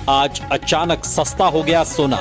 आज अचानक सस्ता हो गया सोना।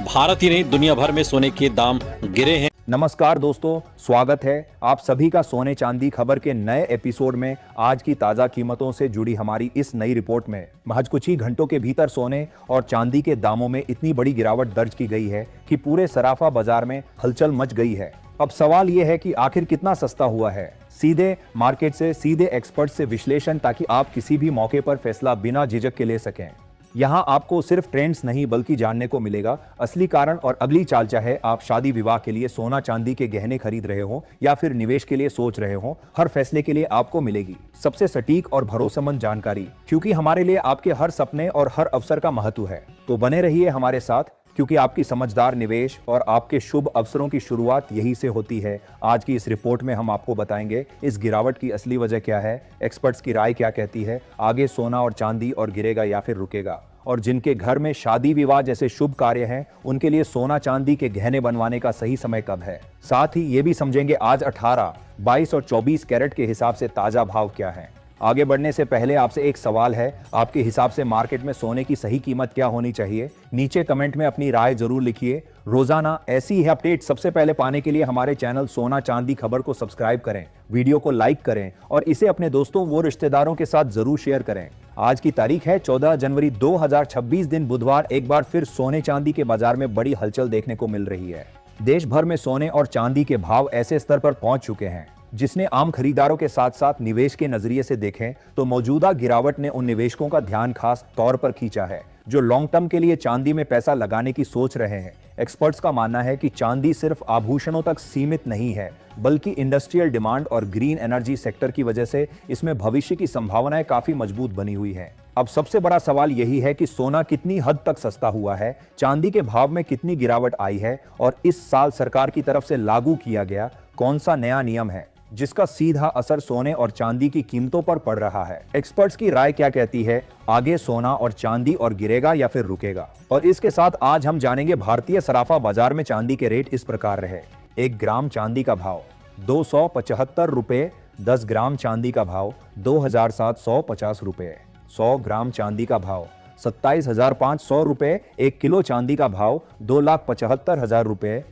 भारत ही नहीं, दुनिया भर में सोने के दाम गिरे हैं। नमस्कार दोस्तों, स्वागत है आप सभी का सोने चांदी खबर के नए एपिसोड में। आज की ताजा कीमतों से जुड़ी हमारी इस नई रिपोर्ट में महज कुछ ही घंटों के भीतर सोने और चांदी के दामों में इतनी बड़ी गिरावट दर्ज की गई है कि पूरे सराफा बाजार में हलचल मच गई है। अब सवाल यह है कि आखिर कितना सस्ता हुआ है। सीधे मार्केट से, सीधे एक्सपर्ट से विश्लेषण, ताकि आप किसी भी मौके पर फैसला बिना झिझक के ले सकें। यहाँ आपको सिर्फ ट्रेंड्स नहीं बल्कि जानने को मिलेगा असली कारण और अगली चाल। चाहे आप शादी विवाह के लिए सोना चांदी के गहने खरीद रहे हो या फिर निवेश के लिए सोच रहे हो, हर फैसले के लिए आपको मिलेगी सबसे सटीक और भरोसेमंद जानकारी, क्योंकि हमारे लिए आपके हर सपने और हर अवसर का महत्व है। तो बने रहिए हमारे साथ, क्योंकि आपकी समझदार निवेश और आपके शुभ अवसरों की शुरुआत यही से होती है। आज की इस रिपोर्ट में हम आपको बताएंगे इस गिरावट की असली वजह क्या है, एक्सपर्ट्स की राय क्या कहती है, आगे सोना और चांदी और गिरेगा या फिर रुकेगा, और जिनके घर में शादी विवाह जैसे शुभ कार्य हैं उनके लिए सोना चांदी के गहने बनवाने का सही समय कब है। साथ ही ये भी समझेंगे आज 18, 22 और 24 कैरेट के हिसाब से ताजा भाव क्या है। आगे बढ़ने से पहले आपसे एक सवाल है, आपके हिसाब से मार्केट में सोने की सही कीमत क्या होनी चाहिए? नीचे कमेंट में अपनी राय जरूर लिखिए। रोजाना ऐसी ही अपडेट सबसे पहले पाने के लिए हमारे चैनल सोना चांदी खबर को सब्सक्राइब करें, वीडियो को लाइक करें और इसे अपने दोस्तों व रिश्तेदारों के साथ जरूर शेयर करें। आज की तारीख है 14 जनवरी 2026, दिन बुधवार। एक बार फिर सोने चांदी के बाजार में बड़ी हलचल देखने को मिल रही है। देश भर में सोने और चांदी के भाव ऐसे स्तर पर पहुंच चुके हैं जिसने आम खरीदारों के साथ साथ निवेश के नजरिए से देखें तो मौजूदा गिरावट ने उन निवेशकों का ध्यान खास तौर पर खींचा है जो लॉन्ग टर्म के लिए चांदी में पैसा लगाने की सोच रहे हैं। एक्सपर्ट्स का मानना है कि चांदी सिर्फ आभूषणों तक सीमित नहीं है, बल्कि इंडस्ट्रियल डिमांड और ग्रीन एनर्जी सेक्टर की वजह से इसमें भविष्य की संभावनाएं काफी मजबूत बनी हुई हैं। अब सबसे बड़ा सवाल यही है कि सोना कितनी हद तक सस्ता हुआ है, चांदी के भाव में कितनी गिरावट आई है और इस साल सरकार की तरफ से लागू किया गया कौन सा नया नियम है जिसका सीधा असर सोने और चांदी की कीमतों पर पड़ रहा है। एक्सपर्ट्स की राय क्या कहती है, आगे सोना और चांदी और गिरेगा या फिर रुकेगा। और इसके साथ आज हम जानेंगे भारतीय सराफा बाजार में चांदी के रेट इस प्रकार रहे। 1 ग्राम चांदी का भाव 275 रुपए, 10 ग्राम चांदी का भाव 2750 रुपए, 100 ग्राम चांदी का भाव 27,500 रुपए, 1 किलो चांदी का भाव 2,75,000 रुपए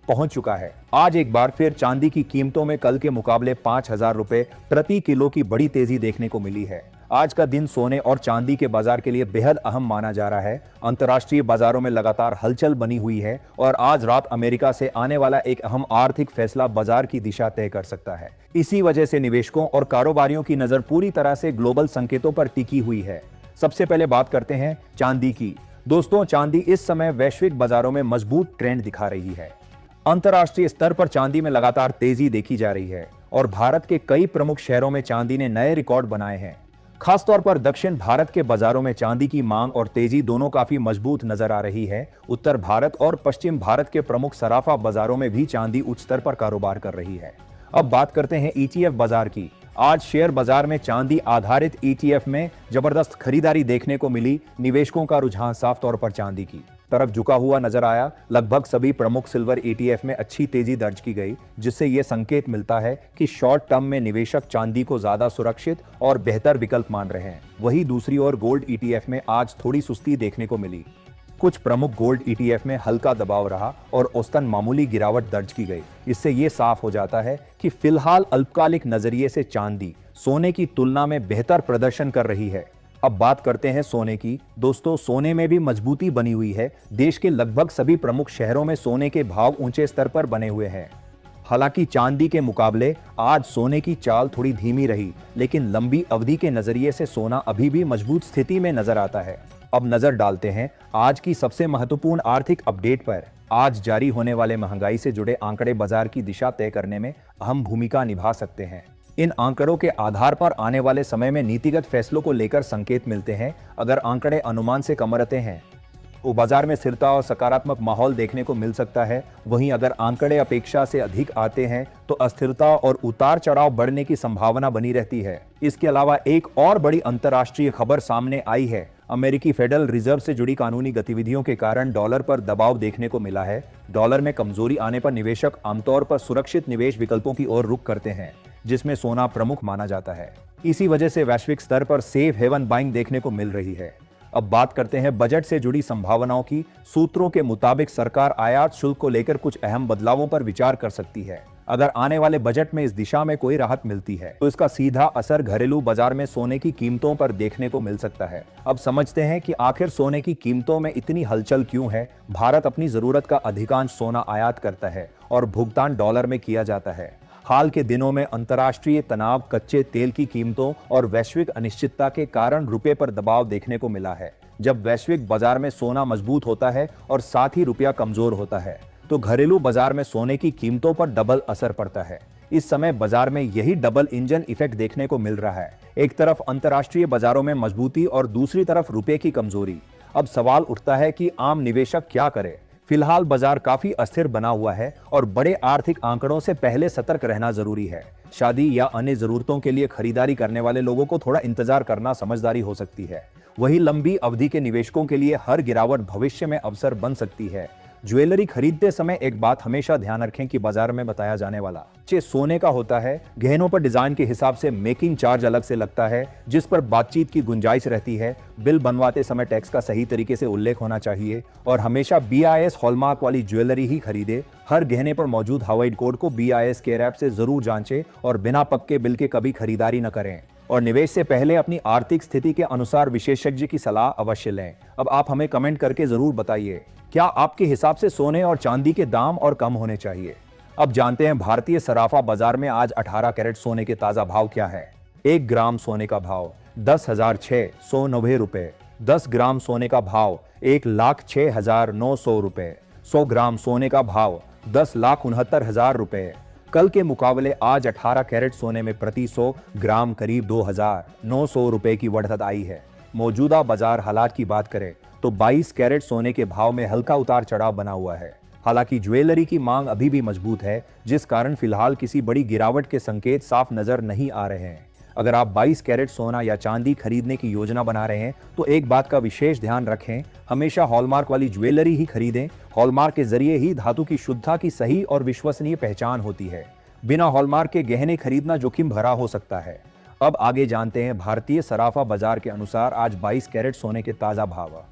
पहुंच चुका है। आज एक बार फिर चांदी की कीमतों में कल के मुकाबले 5,000 रुपए प्रति किलो की बड़ी तेजी देखने को मिली है। आज का दिन सोने और चांदी के बाजार के लिए बेहद अहम माना जा रहा है। अंतर्राष्ट्रीय बाजारों में लगातार हलचल बनी हुई है और आज रात अमेरिका से आने वाला एक अहम आर्थिक फैसला बाजार की दिशा तय कर सकता है। इसी वजह से निवेशकों और कारोबारियों की नजर पूरी तरह से ग्लोबल संकेतों पर टिकी हुई है। सबसे पहले बात करते हैं चांदी की। दोस्तों, चांदी इस समय वैश्विक बाजारों में मजबूत ट्रेंड दिखा रही है। अंतर्राष्ट्रीय स्तर पर चांदी में लगातार तेजी देखी जा रही है और भारत के कई प्रमुख शहरों में चांदी ने नए रिकॉर्ड बनाए हैं। खासतौर पर दक्षिण भारत के बाजारों में चांदी की मांग और तेजी दोनों काफी मजबूत नजर आ रही है। उत्तर भारत और पश्चिम भारत के प्रमुख सराफा बाजारों में भी चांदी उच्च स्तर पर कारोबार कर रही है। अब बात करते हैं ETF बाजार की। आज शेयर बाजार में चांदी आधारित ETF में जबरदस्त खरीदारी देखने को मिली। निवेशकों का रुझान साफ तौर पर चांदी की तरफ झुका हुआ नजर आया। लगभग सभी प्रमुख सिल्वर ETF में अच्छी तेजी दर्ज की गई, जिससे यह संकेत मिलता है कि शॉर्ट टर्म में निवेशक चांदी को ज्यादा सुरक्षित और बेहतर विकल्प मान रहे हैं। वहीं दूसरी ओर गोल्ड ETF में आज थोड़ी सुस्ती देखने को मिली। कुछ प्रमुख गोल्ड ETF में हल्का दबाव रहा और औसतन मामूली गिरावट दर्ज की गई। इससे ये साफ हो जाता है कि फिलहाल अल्पकालिक नजरिए से चांदी सोने की तुलना में बेहतर प्रदर्शन कर रही है। अब बात करते हैं सोने की। दोस्तों, सोने में भी मजबूती बनी हुई है। देश के लगभग सभी प्रमुख शहरों में सोने के भाव ऊंचे स्तर पर बने हुए हैं। हालांकि चांदी के मुकाबले आज सोने की चाल थोड़ी धीमी रही, लेकिन लंबी अवधि के नजरिए से सोना अभी भी मजबूत स्थिति में नजर आता है। अब नजर डालते हैं आज की सबसे महत्वपूर्ण आर्थिक अपडेट पर। आज जारी होने वाले महंगाई से जुड़े आंकड़े बाजार की दिशा तय करने में अहम भूमिका निभा सकते हैं। इन आंकड़ों के आधार पर आने वाले समय में नीतिगत फैसलों को लेकर संकेत मिलते हैं। अगर आंकड़े अनुमान से कम रहते हैं तो बाजार में स्थिरता और सकारात्मक माहौल देखने को मिल सकता है। वहीं अगर आंकड़े अपेक्षा से अधिक आते हैं तो अस्थिरता और उतार चढ़ाव बढ़ने की संभावना बनी रहती है। इसके अलावा एक और बड़ी अंतर्राष्ट्रीय खबर सामने आई है। अमेरिकी फेडरल रिजर्व से जुड़ी कानूनी गतिविधियों के कारण डॉलर पर दबाव देखने को मिला है। डॉलर में कमजोरी आने पर निवेशक आमतौर पर सुरक्षित निवेश विकल्पों की ओर रुख करते हैं, जिसमें सोना प्रमुख माना जाता है। इसी वजह से वैश्विक स्तर पर सेफ हेवन बाइंग देखने को मिल रही है। अब बात करते हैं बजट से जुड़ी संभावनाओं की। सूत्रों के मुताबिक सरकार आयात शुल्क को लेकर कुछ अहम बदलावों पर विचार कर सकती है। अगर आने वाले बजट में इस दिशा में कोई राहत मिलती है तो इसका सीधा असर घरेलू बाजार में सोने की कीमतों पर देखने को मिल सकता है। अब समझते हैं कि आखिर सोने की कीमतों में इतनी हलचल क्यों है। भारत अपनी जरूरत का अधिकांश सोना आयात करता है और भुगतान डॉलर में किया जाता है। हाल के दिनों में अंतर्राष्ट्रीय तनाव, कच्चे तेल की कीमतों और वैश्विक अनिश्चितता के कारण रुपये पर दबाव देखने को मिला है। जब वैश्विक बाजार में सोना मजबूत होता है और साथ ही रुपया कमजोर होता है तो घरेलू बाजार में सोने की कीमतों पर डबल असर पड़ता है। इस समय बाजार में यही डबल इंजन इफेक्ट देखने को मिल रहा है। एक तरफ अंतर्राष्ट्रीय बाजारों में मजबूती और दूसरी तरफ रुपये की कमजोरी। अब सवाल उठता है कि आम निवेशक क्या करे। फिलहाल बाजार काफी अस्थिर बना हुआ है और बड़े आर्थिक आंकड़ों से पहले सतर्क रहना जरूरी है। शादी या अन्य जरूरतों के लिए खरीदारी करने वाले लोगों को थोड़ा इंतजार करना समझदारी हो सकती है। वही लंबी अवधि के निवेशकों के लिए हर गिरावट भविष्य में अवसर बन सकती है। ज्वेलरी खरीदते समय एक बात हमेशा ध्यान रखें कि बाजार में बताया जाने वाला सोने का होता है। गहनों पर डिजाइन के हिसाब से मेकिंग चार्ज अलग से लगता है, जिस पर बातचीत की गुंजाइश रहती है। बिल बनवाते समय टैक्स का सही तरीके से उल्लेख होना चाहिए और हमेशा BIS हॉलमार्क वाली ज्वेलरी ही खरीदे। हर गहने पर मौजूद हवाई कोड को BIS केयर ऐप से जरूर जांचें और बिना पक्के बिल के कभी खरीदारी न करें। और निवेश से पहले अपनी आर्थिक स्थिति के अनुसार विशेषज्ञ की सलाह अवश्य लें। अब आप हमें कमेंट करके जरूर बताइए, क्या आपके हिसाब से सोने और चांदी के दाम और कम होने चाहिए। अब जानते हैं भारतीय सराफा बाजार में आज 18 कैरेट सोने के ताजा भाव क्या है। 1 ग्राम सोने का भाव 10,690 रुपए। 10 ग्राम सोने का भाव 1,06,900 रुपए। 100 ग्राम सोने का भाव 10,69,000 रुपए। कल के मुकाबले आज 18 कैरेट सोने में प्रति 100 ग्राम करीब 2,900 रुपए की बढ़त आई है। मौजूदा बाजार हालात की बात करें तो 22 कैरेट सोने के भाव में हल्का उतार चढ़ाव बना हुआ है। हालांकि ज्वेलरी की मांग अभी भी मजबूत है, जिस कारण फिलहाल किसी बड़ी गिरावट के संकेत साफ नजर नहीं आ रहे हैं। अगर आप 22 कैरेट सोना या चांदी खरीदने की योजना बना रहे हैं तो एक बात का विशेष ध्यान रखें, हमेशा हॉलमार्क वाली ज्वेलरी ही खरीदें। हॉलमार्क के जरिए ही धातु की शुद्धता की सही और विश्वसनीय पहचान होती है। बिना हॉलमार्क के गहने खरीदना जोखिम भरा हो सकता है। अब आगे जानते हैं भारतीय सराफा बाजार के अनुसार आज 22 कैरेट सोने के ताजा भाव।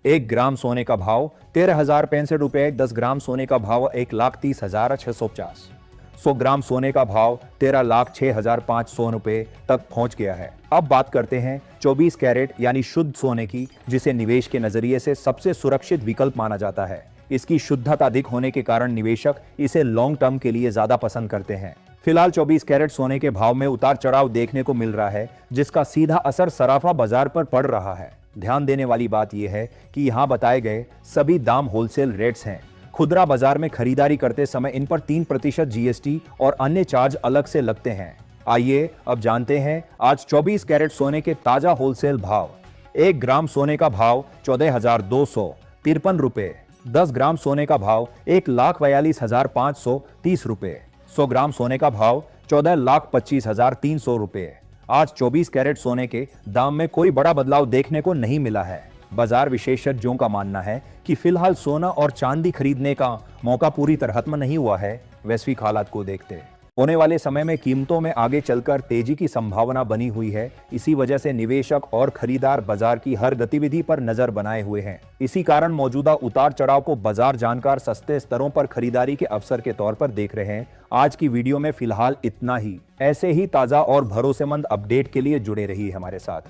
1 ग्राम सोने का भाव 13,065 रुपए। 10 ग्राम सोने का भाव 1,30,650। 100 ग्राम सोने का भाव 13,06,500 रुपए तक पहुंच गया है। अब बात करते हैं 24 कैरेट यानी शुद्ध सोने की, जिसे निवेश के नजरिए से सबसे सुरक्षित विकल्प माना जाता है। इसकी शुद्धता अधिक होने के कारण निवेशक इसे लॉन्ग टर्म के लिए ज्यादा पसंद करते हैं। फिलहाल 24 कैरेट सोने के भाव में उतार चढ़ाव देखने को मिल रहा है, जिसका सीधा असर सराफा बाजार पर पड़ रहा है। ध्यान देने वाली बात यह है कि यहाँ बताए गए सभी दाम होलसेल रेट्स हैं। खुदरा बाजार में खरीदारी करते समय इन पर 3% GST और अन्य चार्ज अलग से लगते हैं। आइए अब जानते हैं आज 24 कैरेट सोने के ताजा होलसेल भाव। 1 ग्राम सोने का भाव 14,253 रुपए। 10 ग्राम सोने का भाव 1,42,530 रुपए। 100 ग्राम सोने का भाव 14,25,300 रुपए। आज 24 कैरेट सोने के दाम में कोई बड़ा बदलाव देखने को नहीं मिला है। बाजार विशेषज्ञों का मानना है कि फिलहाल सोना और चांदी खरीदने का मौका पूरी तरह खत्म नहीं हुआ है। वैश्विक हालात को देखते होने वाले समय में कीमतों में आगे चलकर तेजी की संभावना बनी हुई है। इसी वजह से निवेशक और खरीदार बाजार की हर गतिविधि पर नजर बनाए हुए हैं। इसी कारण मौजूदा उतार चढ़ाव को बाजार जानकार सस्ते स्तरों पर खरीदारी के अवसर के तौर पर देख रहे हैं। आज की वीडियो में फिलहाल इतना ही। ऐसे ही ताजा और भरोसेमंद अपडेट के लिए जुड़े रहिए हमारे साथ।